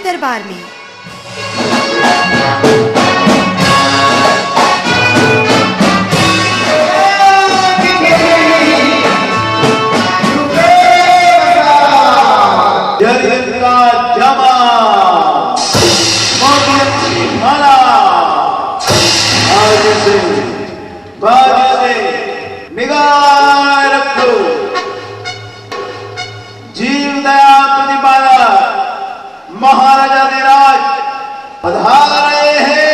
दरबार में। महाराजा देराज पधार रहे हैं।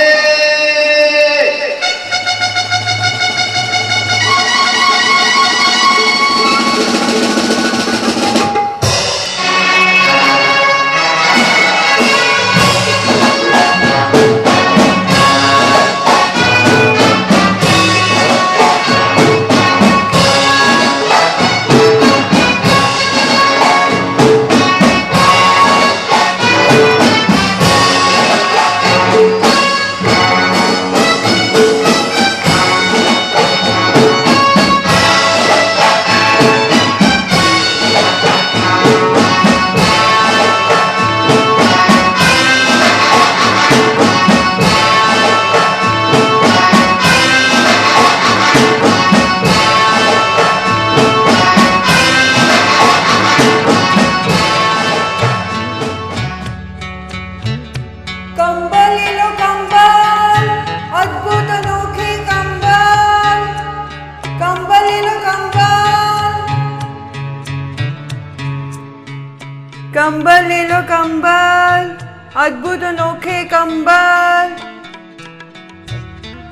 कंबल ले लो कंबल, अद्भुत अनोखे कंबल।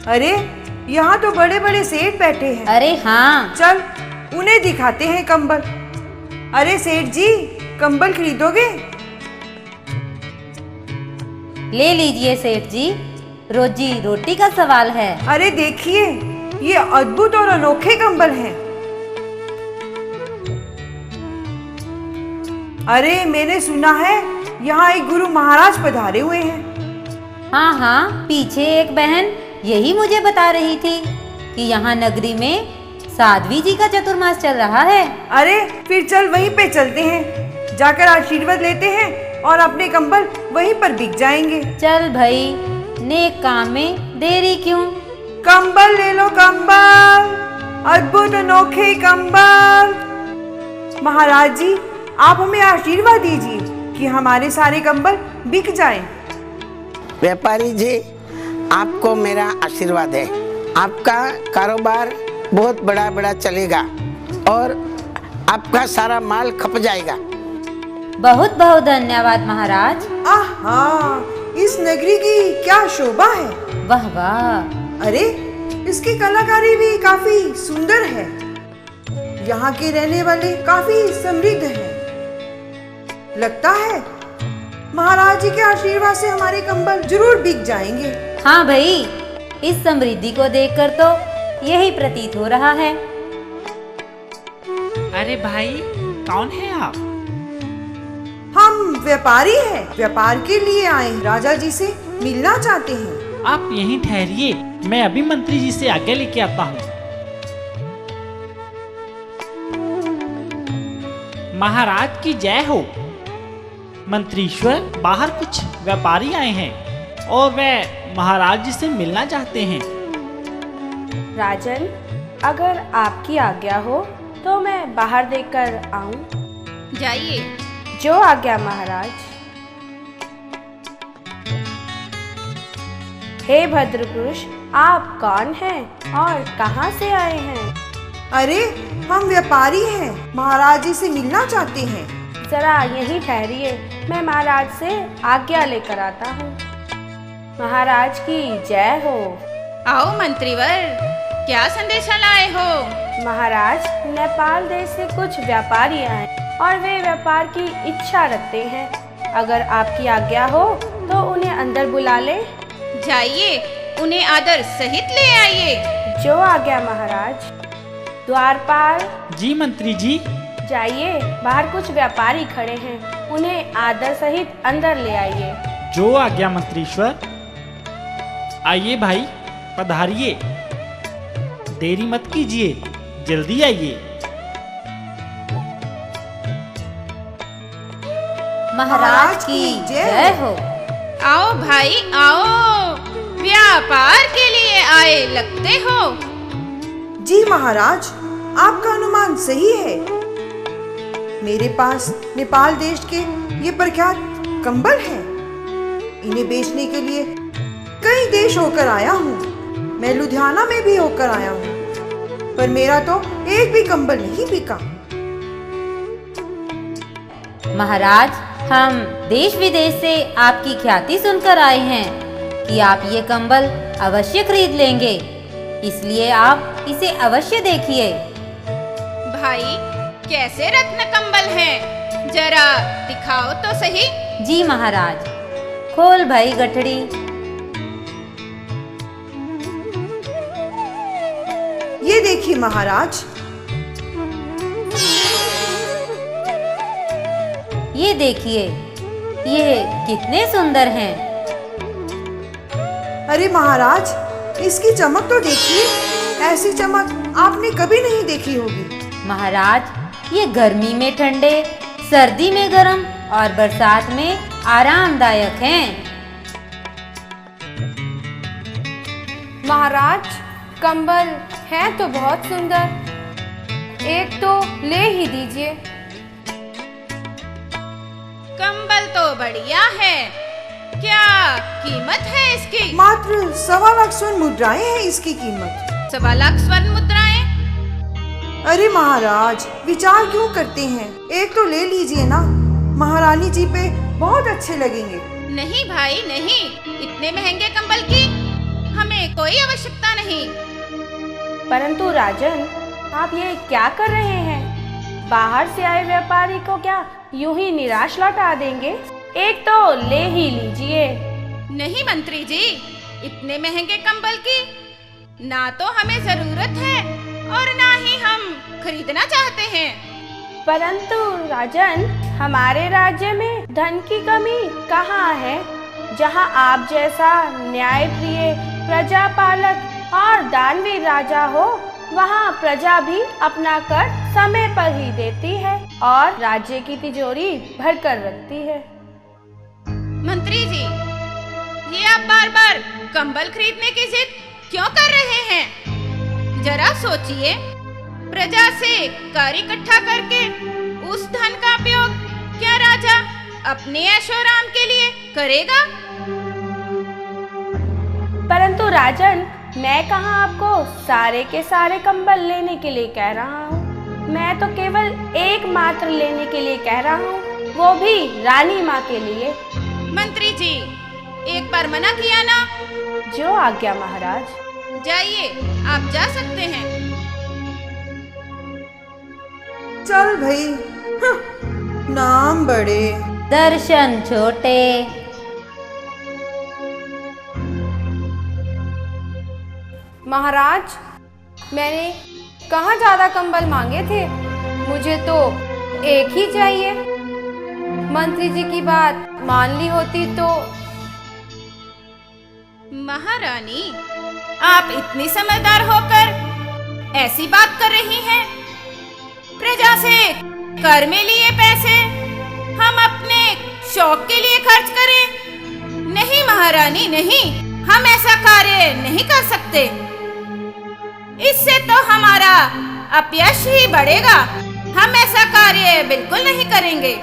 अरे यहाँ तो बड़े बड़े सेठ बैठे हैं। अरे हाँ, चल उन्हें दिखाते हैं कंबल। अरे सेठ जी, कंबल खरीदोगे? ले लीजिए सेठ जी, रोजी रोटी का सवाल है। अरे देखिए, ये अद्भुत और अनोखे कंबल हैं। अरे मैंने सुना है यहाँ एक गुरु महाराज पधारे हुए हैं। हाँ हाँ, पीछे एक बहन यही मुझे बता रही थी कि यहाँ नगरी में साध्वी जी का चतुर्मास चल रहा है। अरे फिर चल वहीं पे चलते हैं, जाकर आशीर्वाद लेते हैं और अपने कंबल वहीं पर बिक जाएंगे। चल भाई, नेक काम में देरी क्यों। कंबल ले लो कंबल, अद्भुत अनोखे कंबल। महाराज जी, आप हमें आशीर्वाद दीजिए कि हमारे सारे कंबल बिक जाएं। व्यापारी जी, आपको मेरा आशीर्वाद है। आपका कारोबार बहुत बड़ा बड़ा चलेगा और आपका सारा माल खप जाएगा। बहुत बहुत धन्यवाद महाराज। आहा, इस नगरी की क्या शोभा है। वाह वाह। अरे इसकी कलाकारी भी काफी सुंदर है। यहाँ के रहने वाले काफी समृद्ध हैं। लगता है महाराज जी के आशीर्वाद से हमारे कंबल जरूर बिक जाएंगे। हाँ भाई, इस समृद्धि को देखकर तो यही प्रतीत हो रहा है। अरे भाई, कौन है आप? हम व्यापारी हैं, व्यापार के लिए आए हैं। राजा जी से मिलना चाहते हैं। आप यहीं ठहरिए, मैं अभी मंत्री जी से आज्ञा लेके आता हूँ। महाराज की जय हो। मंत्रीश्वर, बाहर कुछ व्यापारी आए हैं और वे महाराज जी से मिलना चाहते हैं। राजन, अगर आपकी आज्ञा हो तो मैं बाहर देखकर आऊं। जाइए। जो आज्ञा महाराज। हे भद्रपुरुष, आप कौन हैं और कहां से आए हैं? अरे हम व्यापारी हैं, महाराज जी से मिलना चाहते हैं। जरा यहीं ठहरिए, मैं महाराज से आज्ञा लेकर आता हूँ। महाराज की जय हो। आओ मंत्रीवर, क्या संदेशा लाए हो? महाराज, नेपाल देश से कुछ व्यापारी आए और वे व्यापार की इच्छा रखते हैं। अगर आपकी आज्ञा हो तो उन्हें अंदर बुला ले। जाइए, उन्हें आदर सहित ले आइए। जो आज्ञा महाराज। द्वारपाल जी मंत्री जी। जाइए, बाहर कुछ व्यापारी खड़े हैं, उन्हें आदर सहित अंदर ले आइए। जो आज्ञा मंत्रीश्वर। आइए भाई, पधारिए, देरी मत कीजिए, जल्दी आइए। महाराज की जय हो। आओ भाई आओ, व्यापार के लिए आए लगते हो। जी महाराज, आपका अनुमान सही है। मेरे पास नेपाल देश के ये प्रख्यात कंबल हैं। इन्हें बेचने के लिए कई देश होकर आया हूँ। मैं लुधियाना में भी होकर आया हूँ, पर मेरा तो एक भी कंबल नहीं बिका। महाराज, हम देश विदेश से आपकी ख्याति सुनकर आए हैं कि आप ये कंबल अवश्य खरीद लेंगे, इसलिए आप इसे अवश्य देखिए। भाई, कैसे रत्न कंबल हैं? जरा दिखाओ तो सही। जी महाराज, खोल भाई गठड़ी। ये देखिए महाराज, ये देखिए, ये कितने सुंदर हैं। अरे महाराज, इसकी चमक तो देखिए। ऐसी चमक आपने कभी नहीं देखी होगी। महाराज, ये गर्मी में ठंडे, सर्दी में गर्म और बरसात में आरामदायक हैं। महाराज, कंबल है तो बहुत सुंदर, एक तो ले ही दीजिए। कंबल तो बढ़िया है, क्या कीमत है इसकी? मात्र 1.25 लाख स्वर्ण मुद्राएं है इसकी कीमत। 1.25 लाख स्वर्ण मुद्राएं? अरे महाराज, विचार क्यों करते हैं? एक तो ले लीजिए ना, महारानी जी पे बहुत अच्छे लगेंगे। नहीं भाई नहीं, इतने महंगे कंबल की हमें कोई आवश्यकता नहीं। परंतु राजन, आप ये क्या कर रहे हैं? बाहर से आए व्यापारी को क्या यूं ही निराश लौटा देंगे? एक तो ले ही लीजिए। नहीं मंत्री जी, इतने महंगे कंबल की ना तो हमें जरूरत है और ना ही हम खरीदना चाहते हैं। परंतु राजन, हमारे राज्य में धन की कमी कहाँ है? जहाँ आप जैसा न्यायप्रिय, प्रजापालक और दानवीर राजा हो, वहाँ प्रजा भी अपना कर समय पर ही देती है और राज्य की तिजोरी भर कर रखती है। मंत्री जी, ये आप बार बार कंबल खरीदने की जिद क्यों कर रहे हैं? जरा सोचिए, प्रजा से कर इकट्ठा करके उस धन का उपयोग क्या राजा अपने ऐशोआराम के लिए करेगा? परंतु राजन, मैं कहाँ आपको सारे के सारे कंबल लेने के लिए कह रहा हूँ। मैं तो केवल एक मात्र लेने के लिए कह रहा हूँ, वो भी रानी माँ के लिए। मंत्री जी, एक बार मना किया ना। जो आज्ञा महाराज। जाइए, आप जा सकते हैं। चल भाई, नाम बड़े, दर्शन छोटे। महाराज, मैंने कहाँ ज्यादा कंबल मांगे थे, मुझे तो एक ही चाहिए। मंत्री जी की बात मान ली होती तो। महारानी, आप इतनी समझदार होकर ऐसी बात कर रही हैं? प्रजा से कर में लिए पैसे हम अपने शौक के लिए खर्च करें? नहीं महारानी नहीं, हम ऐसा कार्य नहीं कर सकते। इससे तो हमारा अपयश ही बढ़ेगा। हम ऐसा कार्य बिल्कुल नहीं करेंगे।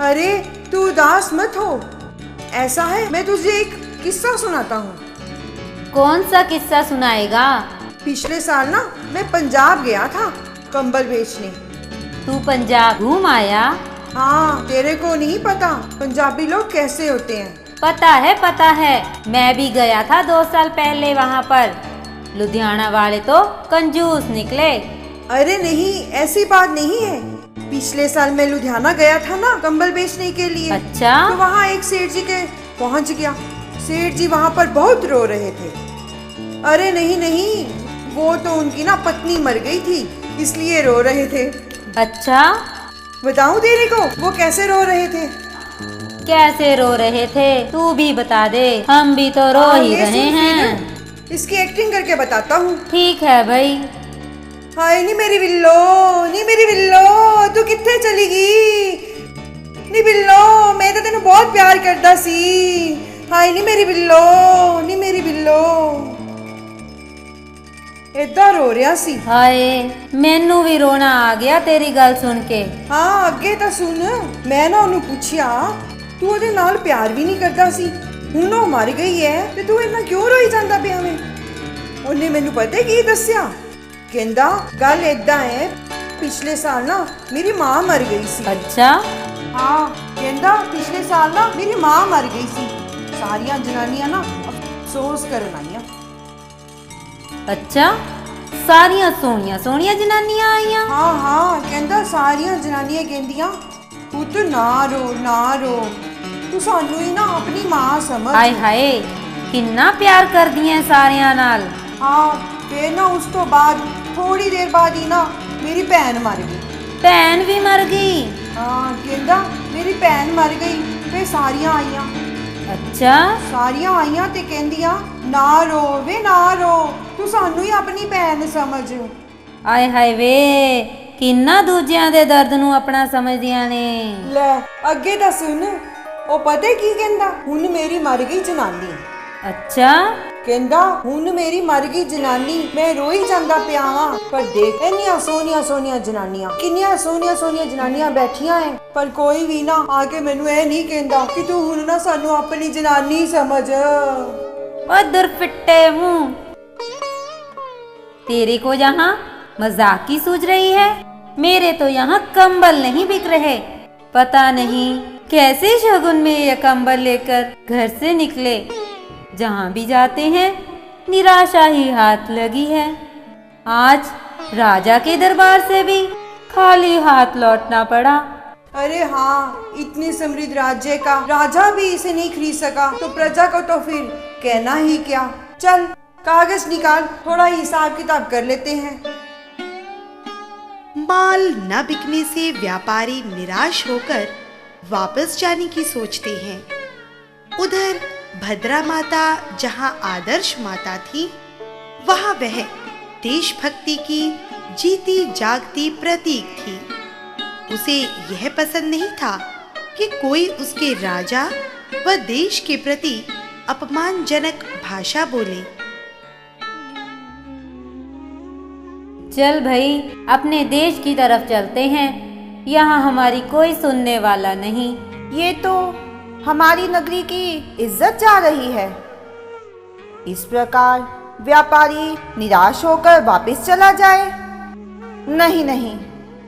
अरे तू उदास मत हो। ऐसा है, मैं तुझे एक किस्सा सुनाता हूँ। कौन सा किस्सा सुनाएगा? पिछले साल ना मैं पंजाब गया था कंबल बेचने। तू पंजाब घूम आया? हाँ, तेरे को नहीं पता पंजाबी लोग कैसे होते हैं। पता है, मैं भी गया था 2 साल पहले वहाँ पर। लुधियाना वाले तो कंजूस निकले। अरे नहीं, ऐसी बात नहीं है। पिछले साल मैं लुधियाना गया था ना कंबल बेचने के लिए। अच्छा? तो वहाँ एक सेठ जी के पहुँच गया। सेठ जी वहाँ पर बहुत रो रहे थे। अरे नहीं, वो तो उनकी ना पत्नी मर गई थी, इसलिए रो रहे थे। अच्छा? बताऊं तेरे को वो कैसे रो रहे थे? कैसे रो रहे थे तू भी बता दे, हम भी तो रो ही ये रहे सुन हैं। फिर, इसकी एक्टिंग करके बताता हूँ। ठीक है भाई। हाय नी मेरी बिल्लो, नी मेरी बिल्लो, तू कित्थे चली गई? नी बिल्लो, मैं तो तेनू बहुत प्यार करता सी। हाय नी मेरी बिल्लो, नी मेरी बिल्लो। इतना रो रहा सी। हाय मैनू भी रोना आ गया तेरी गल सुन के। हाँ अगे तो सुन, मैं ना ਉਹਨੂੰ ਪੁੱਛਿਆ ਤੂੰ ਉਹਦੇ ਨਾਲ ਪਿਆਰ ਵੀ ਨਹੀਂ ਕਰਦਾ ਸੀ, ਹੁਣ ਉਹ ਮਰ ਗਈ ਹੈ ਤੇ ਤੂੰ ਇੰਨਾ ਕਿਉਂ ਰੋਈ ਜਾਂਦਾ ਪਿਆ ਵੇਂ? ਉਹਨੇ ਮੈਨੂੰ ਪਤਾ ਕੀ ਦੱਸਿਆ, ਕਹਿੰਦਾ ਗੱਲ ਏਦਾਂ ਹੈ, ਪਿਛਲੇ ਸਾਲ ਨਾ ਮੇਰੀ ਮਾਂ ਮਰ ਗਈ ਸੀ। अच्छा ਹਾਂ ਕਹਿੰਦਾ ਪਿਛਲੇ ਸਾਲ ਨਾ ਮੇਰੀ ਮਾਂ ਮਰ ਗਈ ਸੀ, ਸਾਰੀਆਂ ਜਨਾਨੀਆਂ ਨਾ ਅਫਸੋਸ ਕਰਨ ਆਈਆਂ। अच्छा सारिया सोनिया सोनिया जनानियां आईयां। हाँ हाँ कहता सारिया जनानियां कहंदियां पुੱਤ ना रो ना रो, तू सानू ही ना अपनी मां समझ। हाय हाय किन्ना प्यार कर दिया सारिया नाल। हाँ फिर ना उस तो बाद थोड़ी देर बाद ही ना मेरी भैन मर गई। भैन भी मर गई? हाँ कहता मेरी भैन मर गई, फिर सारिया आईयां। अच्छा सारिया आईयां ते कहंदियां ना रो वे ना रो, तू सानू ही अपनी भैन समझ। आय हाय वे किन्ना दूजियां दे दर्द नू अपना समझदियां ने। ले अगे तो सुन, ओ पता की कहंदा हुन मेरी मर गई जनानी। अच्छा कहंदा हुन मेरी मर गई जनानी, मैं रोई जांदा पिया वां, पर देख इन्नियां सोहनियां सोहनियां जनानियां, किन्नियां सोहनियां सोहनियां जनानियां बैठियां हैं, पर कोई भी ना आके मैनू ए नहीं कहंदा कि तू हुन ना सानू अपनी जनानी समझ। ओ दुरफिट्टे मुंह, तेरे को यहाँ मजाक की सूझ रही है, मेरे तो यहाँ कंबल नहीं बिक रहे। पता नहीं कैसे शगुन में ये कंबल लेकर घर से निकले, जहाँ भी जाते हैं निराशा ही हाथ लगी है। आज राजा के दरबार से भी खाली हाथ लौटना पड़ा। अरे हाँ, इतने समृद्ध राज्य का राजा भी इसे नहीं खरीद सका, तो प्रजा को तो फिर कहना ही क्या। चल कागज निकाल, थोड़ा हिसाब किताब कर लेते हैं। माल न बिकने से व्यापारी निराश होकर वापस जाने की सोचते हैं। उधर भद्रा माता जहां आदर्श माता थी, वहां वह देशभक्ति की जीती जागती प्रतीक थी। उसे यह पसंद नहीं था कि कोई उसके राजा व देश के प्रति अपमानजनक भाषा बोले। चल भाई अपने देश की तरफ चलते हैं, यहाँ हमारी कोई सुनने वाला नहीं। ये तो हमारी नगरी की इज्जत जा रही है। इस प्रकार व्यापारी निराश होकर वापस चला जाए, नहीं नहीं,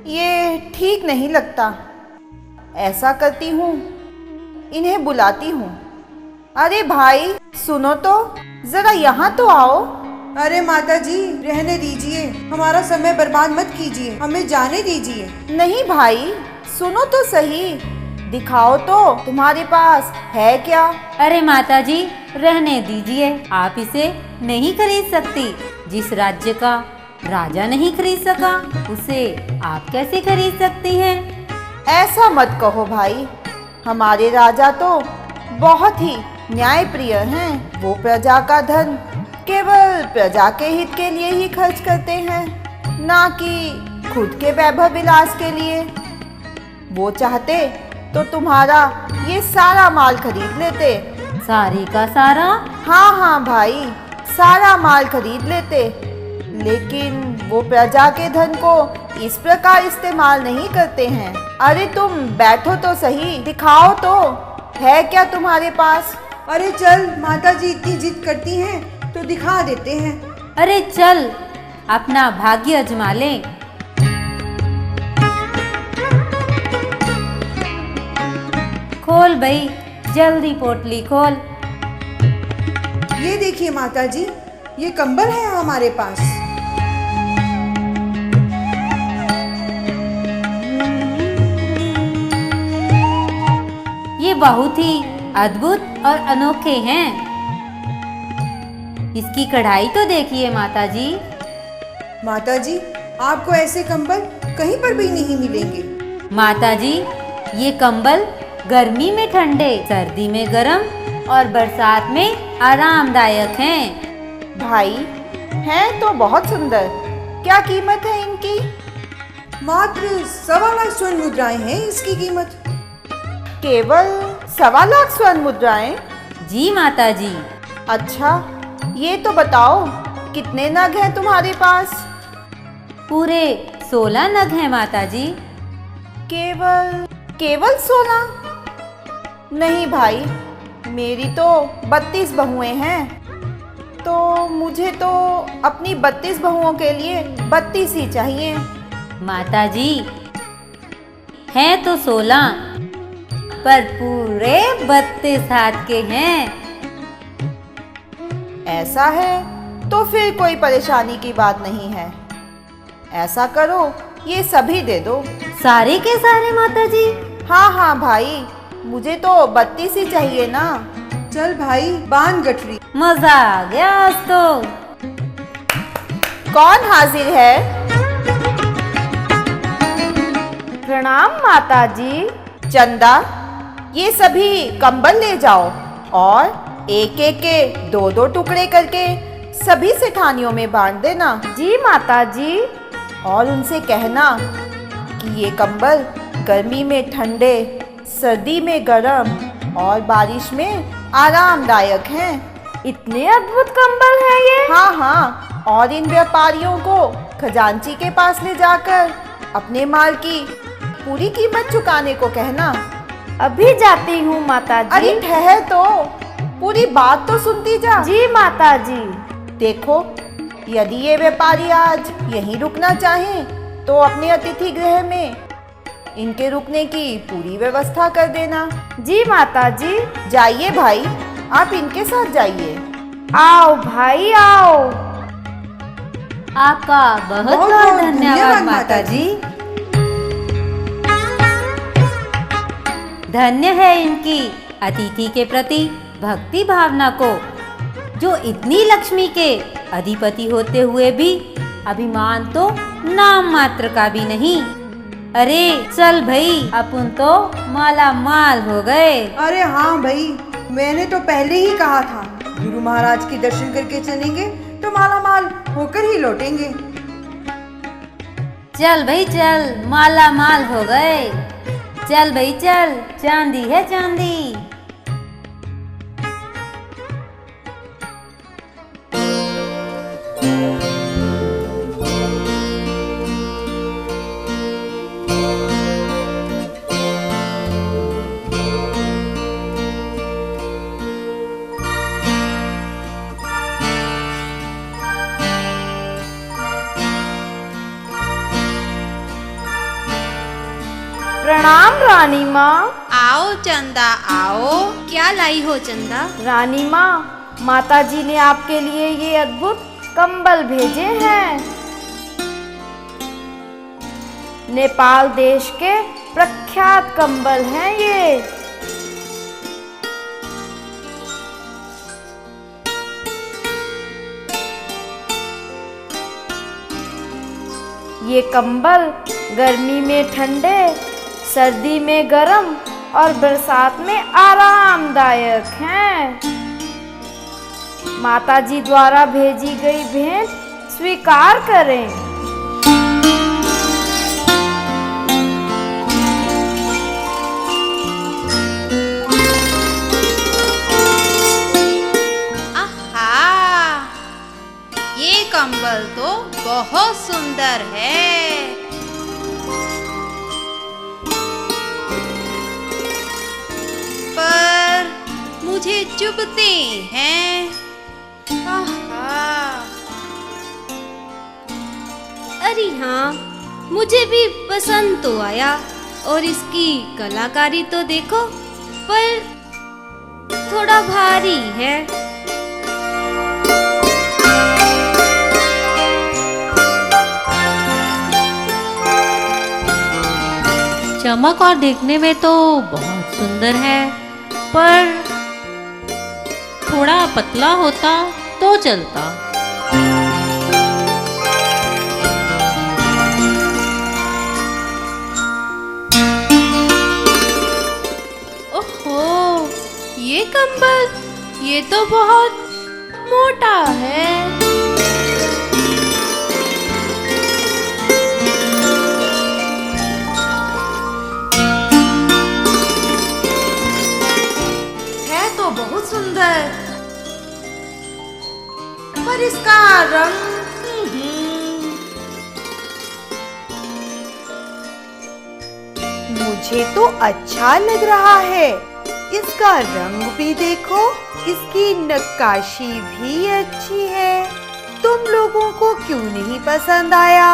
ये ठीक नहीं लगता। ऐसा करती हूँ, इन्हें बुलाती हूँ। अरे भाई सुनो तो, जरा यहाँ तो आओ। अरे माता जी रहने दीजिए, हमारा समय बर्बाद मत कीजिए, हमें जाने दीजिए। नहीं भाई सुनो तो सही, दिखाओ तो तुम्हारे पास है क्या। अरे माता जी रहने दीजिए, आप इसे नहीं खरीद सकती। जिस राज्य का राजा नहीं खरीद सका, उसे आप कैसे खरीद सकती हैं? ऐसा मत कहो भाई, हमारे राजा तो बहुत ही न्यायप्रिय हैं। वो प्रजा का धन केवल प्रजा के हित के लिए ही खर्च करते हैं, ना कि खुद के वैभव विलास के लिए। वो चाहते तो तुम्हारा ये सारा माल खरीद लेते। सारे का सारा? हाँ हाँ भाई, सारा माल खरीद लेते, लेकिन वो प्रजा के धन को इस प्रकार इस्तेमाल नहीं करते हैं। अरे तुम बैठो तो सही, दिखाओ तो है क्या तुम्हारे पास। अरे चल माता जी इतनी जिद करती हैं तो दिखा देते हैं। अरे चल अपना भाग्य अजमा ले। खोल भाई जल्दी पोटली खोल। ये देखिए माता जी, ये कंबल है हमारे पास। ये बहुत ही अद्भुत और अनोखे हैं। इसकी कढ़ाई तो देखिए माता जी। माता जी आपको ऐसे कंबल कहीं पर भी नहीं मिलेंगे। माता जी ये कंबल गर्मी में ठंडे, सर्दी में गर्म और बरसात में आरामदायक हैं। भाई हैं तो बहुत सुंदर। क्या कीमत है इनकी? मात्र 1.25 लाख स्वर्ण मुद्राएं हैं इसकी कीमत। केवल 1.25 लाख स्वर्ण मुद्राएं? जी माता जी। अच्छा, ये तो बताओ कितने नग हैं तुम्हारे पास? पूरे 16 नग हैं माता जी। केवल 16? नहीं भाई, मेरी तो 32 बहुएं हैं, तो मुझे तो अपनी 32 बहुओं के लिए 32 ही चाहिए। माता जी हैं तो 16, पर पूरे 32 हाथ के हैं। ऐसा है तो फिर कोई परेशानी की बात नहीं है। ऐसा करो, ये सभी दे दो। सारे के सारे माता जी? हाँ भाई, मुझे तो 32 ही चाहिए ना। चल भाई, बांध गठरी। मजा आ गया आज तो। कौन हाजिर है? प्रणाम माता जी। चंदा, ये सभी कंबल ले जाओ और एक एक के 2-2 टुकड़े करके सभी सेठानियों में बांट देना। जी माता जी। और उनसे कहना कि ये कंबल गर्मी में ठंडे, सर्दी में गर्म और बारिश में आरामदायक हैं। इतने अद्भुत कंबल हैं ये? हाँ, और इन व्यापारियों को खजांची के पास ले जाकर अपने माल की पूरी कीमत चुकाने को कहना। अभी जाती हूँ माता जी। अरे ठहर तो, पूरी बात तो सुनती जा। जी माता जी। देखो, यदि ये व्यापारी आज यहीं रुकना चाहें तो अपने अतिथि गृह में इनके रुकने की पूरी व्यवस्था कर देना। जी माता जी। जाइए भाई, आप इनके साथ जाइए। आओ भाई आओ। आपका बहुत बहुत धन्यवाद माता जी। धन्य है इनकी अतिथि के प्रति भक्ति भावना को, जो इतनी लक्ष्मी के अधिपति होते हुए भी अभिमान तो नाम मात्र का भी नहीं। अरे चल भाई, अपन तो माला माल हो गए। अरे हाँ भाई, मैंने तो पहले ही कहा था, गुरु महाराज के दर्शन करके चलेंगे तो माला माल होकर ही लौटेंगे। चल भाई चल, माला माल हो गए। चल भाई चल, चांदी है चांदी। प्रणाम रानी माँ। आओ चंदा आओ। क्या लाई हो चंदा? रानी माँ, माता जी ने आपके लिए ये अद्भुत कंबल भेजे हैं। नेपाल देश के प्रख्यात कंबल हैं ये। ये कंबल गर्मी में ठंडे, सर्दी में गर्म और बरसात में आरामदायक हैं। माता जी द्वारा भेजी गई भेंट स्वीकार करें। आहा, ये कंबल तो बहुत सुंदर है। पर मुझे चुभते हैं। आहा। अरे हाँ, मुझे भी पसंद तो आया, और इसकी कलाकारी तो देखो, पर थोड़ा भारी है। चमक और देखने में तो बहुत सुंदर है, पर थोड़ा पतला होता तो चलता। ये कंबल ये तो बहुत मोटा है। है तो बहुत सुंदर, पर इसका रंग मुझे तो अच्छा लग रहा है। इसका रंग भी देखो, इसकी नक्काशी भी अच्छी है। तुम लोगों को क्यों नहीं पसंद आया?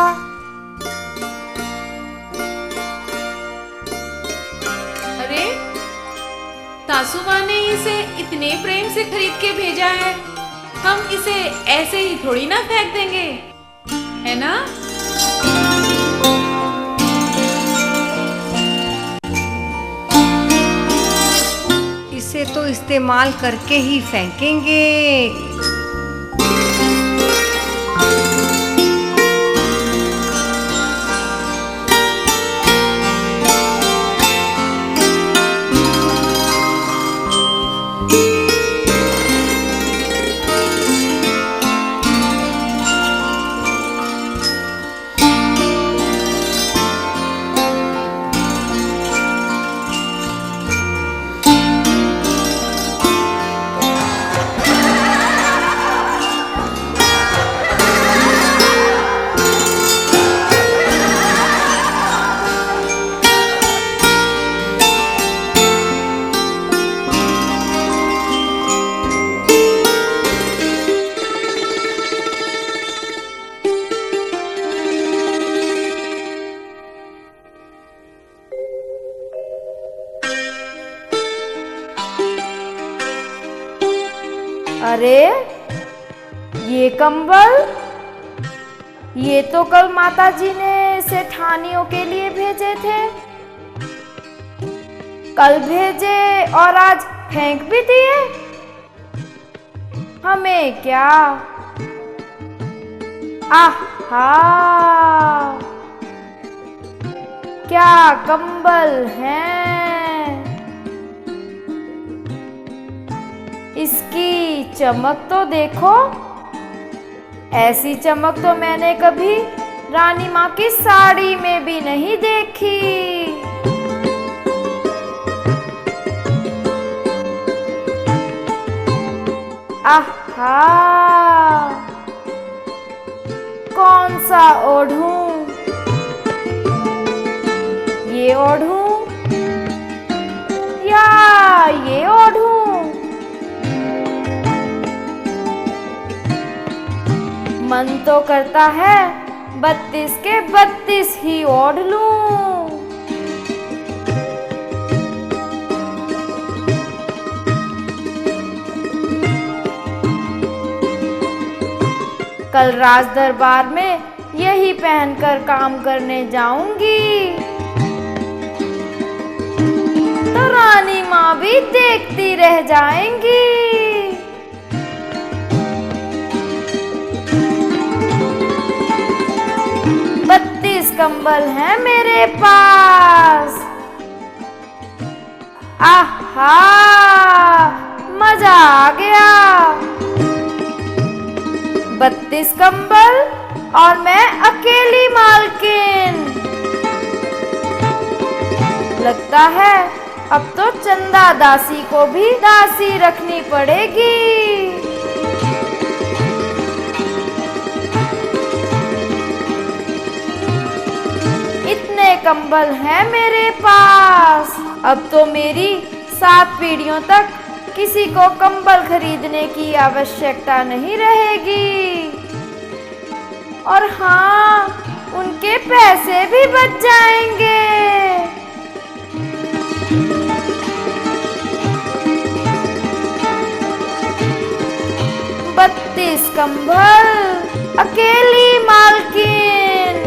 अरे तासुमा ने इसे इतने प्रेम से खरीद के भेजा है, हम इसे ऐसे ही थोड़ी ना फेंक देंगे, है ना? इसे तो इस्तेमाल करके ही फेंकेंगे। अरे ये कंबल, ये तो कल माताजी ने सेठानियों के लिए भेजे थे। कल भेजे और आज फेंक भी दिए। हमें क्या? आहा, क्या कंबल हैं। इसकी चमक तो देखो, ऐसी चमक तो मैंने कभी रानी माँ की साड़ी में भी नहीं देखी। आहा, कौन सा ओढ़ूं? ये ओढ़ूं या ये ओढ़ूं? मन तो करता है 32 के 32 ही ओढ़ लूं। कल राज दरबार में यही पहनकर काम करने जाऊंगी, तो रानी माँ भी देखती रह जाएंगी। 32 कंबल हैं मेरे पास। आहा, मजा आ गया। 32 कंबल और मैं अकेली मालकिन। लगता है अब तो चंदा दासी को भी दासी रखनी पड़ेगी। इतने कंबल हैं मेरे पास, अब तो मेरी 7 पीढ़ियों तक किसी को कंबल खरीदने की आवश्यकता नहीं रहेगी। और हाँ, उनके पैसे भी बच जाएंगे। 32 कंबल, अकेली मालकिन।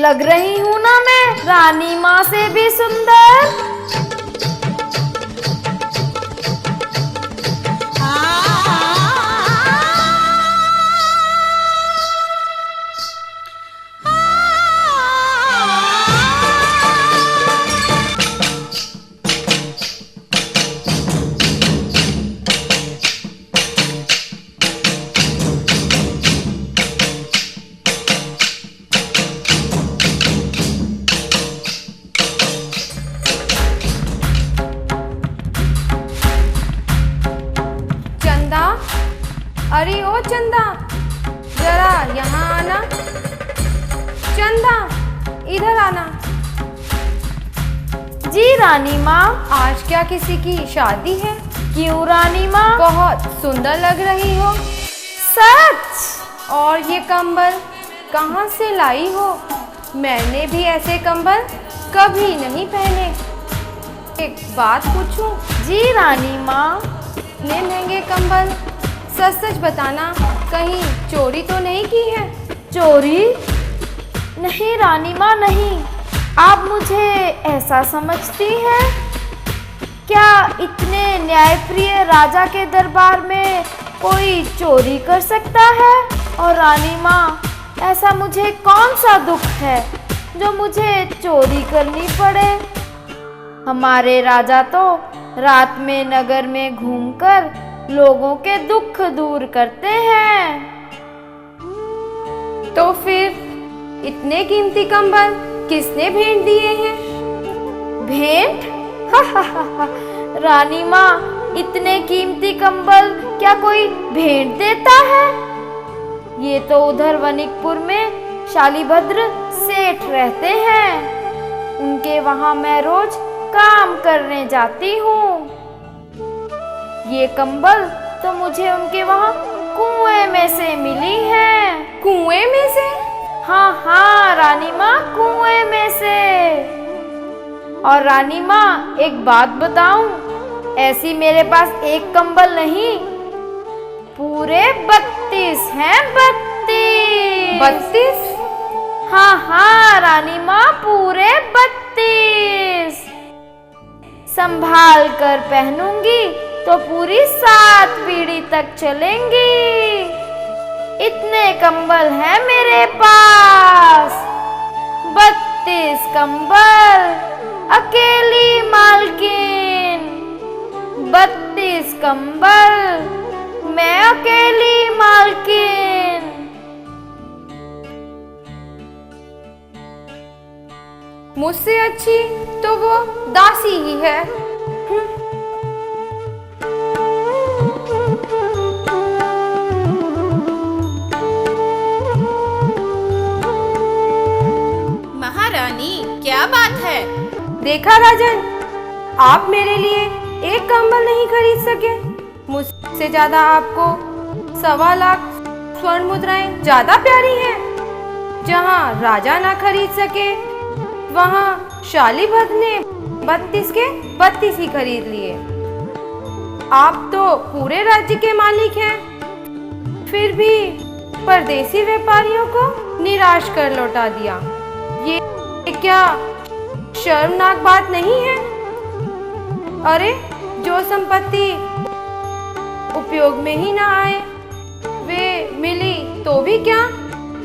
लग रही हूँ ना मैं रानी माँ से भी सुंदर? अरे ओ चंदा, जरा यहाँ आना। चंदा, इधर आना। जी रानी माँ, आज क्या किसी की शादी है? क्यों रानी माँ, बहुत सुंदर लग रही हो। सच? और ये कंबल कहाँ से लाई हो? मैंने भी ऐसे कंबल कभी नहीं पहने। एक बात पूछूं? जी रानी माँ, इतने महंगे कंबल सच सच बताना, कहीं चोरी तो नहीं की है? चोरी? नहीं रानी माँ नहीं। आप मुझे ऐसा समझती हैं? क्या इतने न्यायप्रिय राजा के दरबार में कोई चोरी कर सकता है? और रानी माँ, ऐसा मुझे कौन सा दुख है जो मुझे चोरी करनी पड़े? हमारे राजा तो रात में नगर में घूमकर लोगों के दुख दूर करते हैं। तो फिर इतने कीमती कंबल किसने भेंट दिए हैं? भेंट? रानी माँ, इतने कीमती कंबल क्या कोई भेंट देता है? ये तो उधर वनिकपुर में शालीभद्र सेठ रहते हैं। उनके वहां मैं रोज काम करने जाती हूँ। ये कंबल तो मुझे उनके वहाँ कुएं में से मिली है। कुएं में से? हाँ हाँ रानी माँ, कुएं में से। और रानी माँ, एक बात बताऊं, ऐसी मेरे पास एक कंबल नहीं, पूरे 32 हैं। 32? 32? हाँ हाँ रानी माँ, पूरे 32। संभाल कर पहनूंगी तो पूरी 7 पीढ़ी तक चलेंगी। इतने कंबल हैं मेरे पास। 32 कंबल, अकेली मालकिन। 32 कंबल, मैं अकेली मालकिन। मुझसे अच्छी तो वो दासी ही है। क्या बात है? देखा राजन, आप मेरे लिए एक कंबल नहीं खरीद सके। मुझसे ज्यादा आपको 1.25 लाख स्वर्ण मुद्राएं ज्यादा प्यारी हैं। जहाँ राजा ना खरीद सके, वहाँ शालीभद्र ने 32 के 32 ही खरीद लिए। आप तो पूरे राज्य के मालिक हैं, फिर भी परदेसी व्यापारियों को निराश कर लौटा दिया। ये क्या शर्मनाक बात नहीं है? अरे, जो संपत्ति उपयोग में ही ना आए, वे मिली तो भी क्या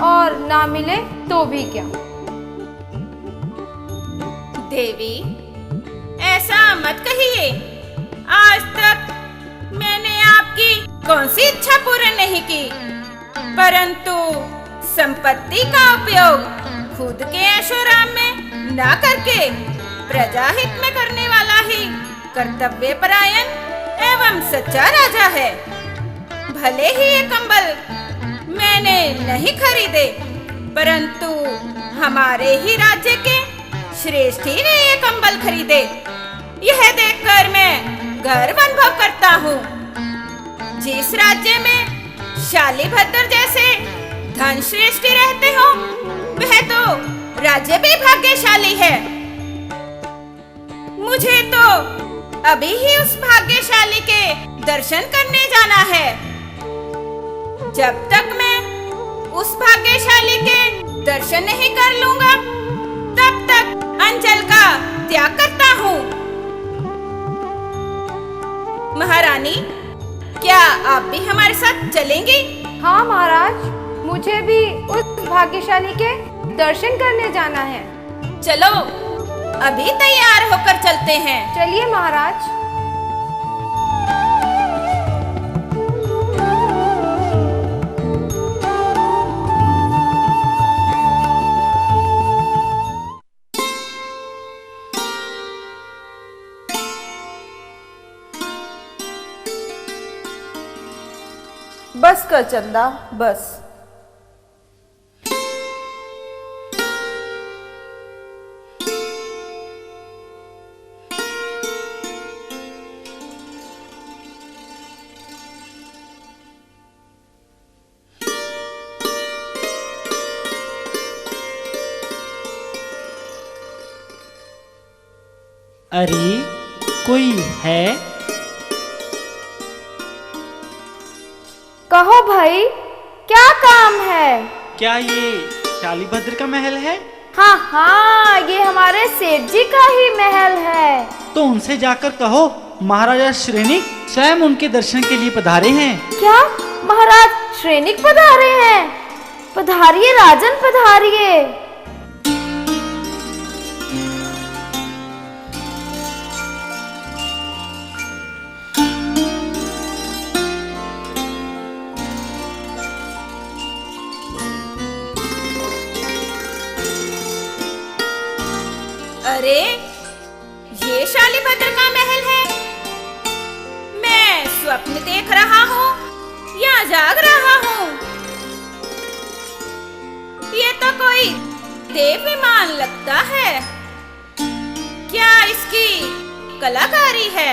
और ना मिले तो भी क्या। देवी, ऐसा मत कहिए। आज तक मैंने आपकी कौन सी इच्छा पूर्ण नहीं की, परंतु संपत्ति का उपयोग खुद के ऐशोराम में ना करके प्रजा हित में करने वाला ही कर्तव्य परायण एवं सच्चा राजा है। भले ही ये कंबल मैंने नहीं खरीदे, परंतु हमारे ही राज्य के श्रेष्ठी ने ये कंबल खरीदे। यह देखकर मैं गर्व अनुभव करता हूँ। जिस राज्य में शालीभद्र जैसे धन श्रेष्ठी रहते हो, वह तो राज्य भी भाग्यशाली है। मुझे तो अभी ही उस भाग्यशाली के दर्शन करने जाना है। जब तक मैं उस भाग्यशाली के दर्शन नहीं कर लूंगा, त्याग करता हूँ। महारानी, क्या आप भी हमारे साथ चलेंगी? हाँ महाराज, मुझे भी उस भाग्यशाली के दर्शन करने जाना है। चलो, अभी तैयार होकर चलते हैं। चलिए महाराज। बस कर चंदा, बस। अरे, कोई है? कहो भाई, क्या काम है? क्या ये शालीभद्र का महल है? हाँ हाँ, ये हमारे सेठ जी का ही महल है। तो उनसे जाकर कहो महाराजा श्रेनिक स्वयं उनके दर्शन के लिए पधारे हैं। क्या महाराज श्रेनिक पधारे हैं? पधारिए राजन, पधारिए। अरे, ये शालीभद्र का महल है। मैं स्वप्न देख रहा हूँ या जाग रहा हूँ? ये तो कोई देव विमान लगता है। क्या इसकी कलाकारी है?